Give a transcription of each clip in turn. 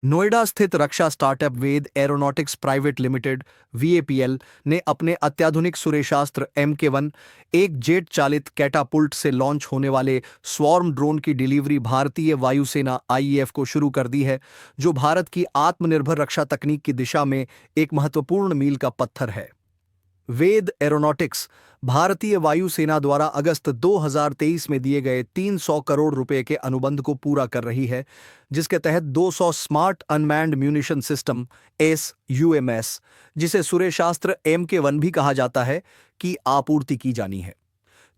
नोएडा स्थित रक्षा स्टार्टअप वेद aeronautics private limited वीएपीएल ने अपने अत्याधुनिक सूर्यशास्त्र MK1 एक जेट चालित कैटापुल्ट से लॉन्च होने वाले स्वॉर्म ड्रोन की डिलीवरी भारतीय वायुसेना आईएएफ को शुरू कर दी है, जो भारत की आत्मनिर्भर रक्षा तकनीक की दिशा में एक महत्वपूर्ण मील का पत्थर है। वेद एरोनॉटिक्स भारतीय वायुसेना द्वारा अगस्त 2023 में दिए गए 300 करोड़ रुपए के अनुबंध को पूरा कर रही है, जिसके तहत 200 smart unmanned munition system SUMS, जिसे सूर्यशास्त्र MK1 भी कहा जाता है, की आपूर्ति की जानी है।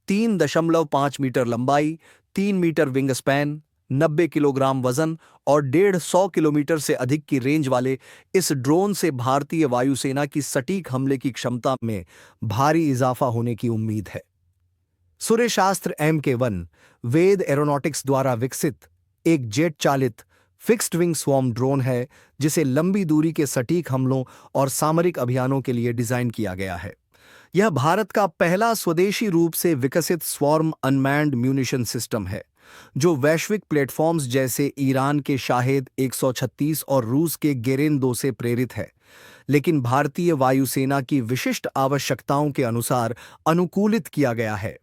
3.5 मीटर लंबाई, 3 मीटर विंग स्पैन, 90 किलोग्राम वजन और 150 किलोमीटर से अधिक की रेंज वाले इस ड्रोन से भारतीय वायुसेना की सटीक हमले की क्षमता में भारी इजाफा होने की उम्मीद है। सूर्यशास्त्र MK1 वेद एरोनॉटिक्स द्वारा विकसित एक जेट चालित फिक्स्ड विंग स्वॉर्म ड्रोन है, जिसे लंबी दूरी के सटीक हमलों और सामरिक अभियानों के लिए डिजाइन किया गया है। यह भारत का पहला स्वदेशी रूप से विकसित स्वॉर्म अनमैन्ड म्यूनिशन सिस्टम है, जो वैश्विक प्लेटफॉर्म्स जैसे ईरान के शाहेद 136 और रूस के गेरेन 2 से प्रेरित है, लेकिन भारतीय वायुसेना की विशिष्ट आवश्यकताओं के अनुसार अनुकूलित किया गया है।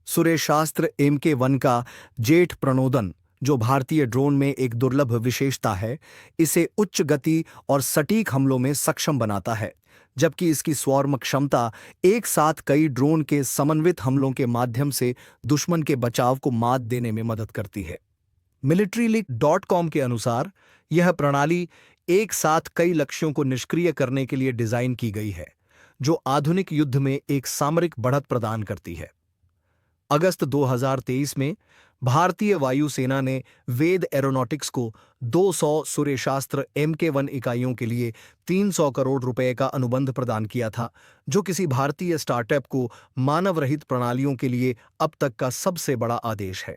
सूर्यशास्त्र MK1 का जेट प्रणोदन, जो भारतीय ड्रोन में एक दुर्लभ विशेषता है, इसे उच्च गति और सटीक हमलों में सक्षम बनाता है, जबकि इसकी स्वॉर्म क्षमता एक साथ कई ड्रोन के समन्वित हमलों के माध्यम से दुश्मन के बचाव को मात देने में मदद करती है। militaryleak.com के अनुसार यह प्रणाली एक साथ कई लक्ष्यों को निष्क्रिय करने के लिए डिजाइन की गई है, जो आधुनिक युद्ध में एक सामरिक बढ़त प्रदान करती है। अगस्त 2023 में भारतीय वायुसेना ने वेद एरोनॉटिक्स को 200 सूर्यशास्त्र MK1 इकाइयों के लिए 300 करोड़ रुपए का अनुबंध प्रदान किया था, जो किसी भारतीय स्टार्टअप को मानव रहित प्रणालियों के लिए अब तक का सबसे बड़ा आदेश है।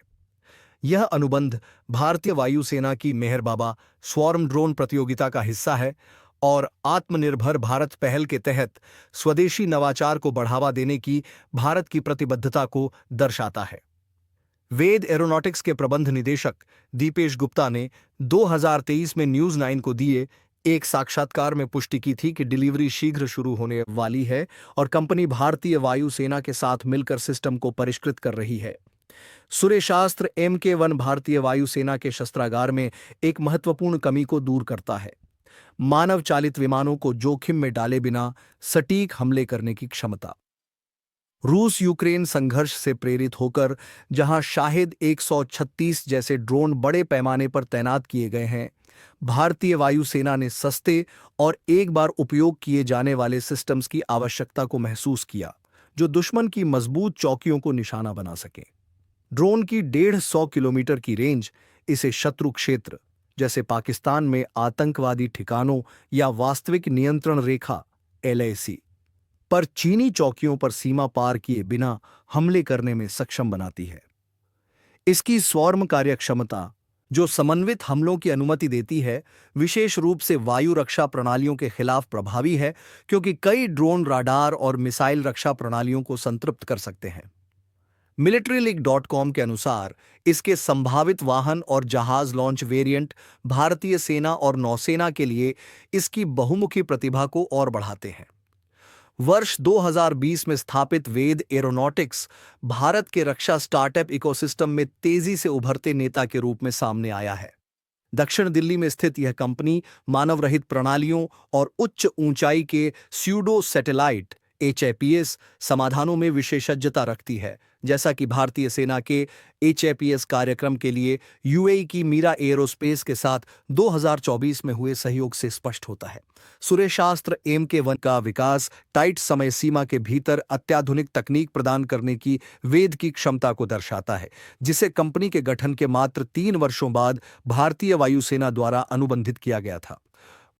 यह अनुबंध भारतीय वायुसेना की मेहर बाबा स्वॉर्म ड्रोन प्रतियोगिता का हिस्सा है और आत्मनिर्भर भारत पहल के तहत स्वदेशी नवाचार को बढ़ावा देने की भारत की प्रतिबद्धता को दर्शाता है। वेद एरोनॉटिक्स के प्रबंध निदेशक दीपेश गुप्ता ने 2023 में न्यूज़ 9 को दिए एक साक्षात्कार में पुष्टि की थी कि डिलीवरी शीघ्र शुरू होने वाली है और कंपनी भारतीय वायुसेना के साथ मिलकर सिस्टम को परिष्कृत कर रही है। सूर्यशास्त्र MK1 भारतीय वायुसेना के शस्त्रागार में एक महत्वपूर्ण कमी को दूर करता है: मानव चालित विमानों को जोखिम में डाले बिना सटीक हमले करने की क्षमता। रूस यूक्रेन संघर्ष से प्रेरित होकर जहां शाहेद 136 जैसे ड्रोन बड़े पैमाने पर तैनात किए गए हैं, भारतीय वायुसेना ने सस्ते और एक बार उपयोग किए जाने वाले सिस्टम्स की आवश्यकता को महसूस किया, जो दुश्मन की मजबूत चौकियों को निशाना बना सकें। ड्रोन की 150 किलोमीटर की रेंज इसे शत्रु क्षेत्र जैसे पाकिस्तान में आतंकवादी ठिकानों या वास्तविक नियंत्रण रेखा LAC पर चीनी चौकियों पर सीमा पार किए बिना हमले करने में सक्षम बनाती है। इसकी स्वॉर्म कार्यक्षमता, जो समन्वित हमलों की अनुमति देती है, विशेष रूप से वायु रक्षा प्रणालियों के खिलाफ प्रभावी है, क्योंकि कई ड्रोन राडार और मिसाइल रक्षा प्रणालियों को संतृप्त कर सकते हैं। militaryleak.com के अनुसार इसके संभावित वाहन और जहाज लॉन्च वेरिएंट भारतीय सेना और नौसेना के लिए इसकी बहुमुखी प्रतिभा को और बढ़ाते हैं। वर्ष 2020 में स्थापित वेद एरोनॉटिक्स भारत के रक्षा स्टार्टअप इकोसिस्टम में तेजी से उभरते नेता के रूप में सामने आया है। दक्षिण दिल्ली में स्थित यह कंपनी मानव रहित प्रणालियों और उच्च ऊंचाई के स्यूडो सैटेलाइट HAPS समाधानों में विशेषज्ञता रखती है, जैसा कि भारतीय सेना के HAPS कार्यक्रम के लिए UAE की मीरा एयरोस्पेस के साथ 2024 में हुए सहयोग से स्पष्ट होता है। सूर्यशास्त्र MK1 का विकास टाइट समय सीमा के भीतर अत्याधुनिक तकनीक प्रदान करने की वेद की क्षमता को दर्शाता है, जिसे कंपनी के गठन के मात्र 3 वर्षों बाद भारतीय वायुसेना द्वारा अनुबंधित किया गया था।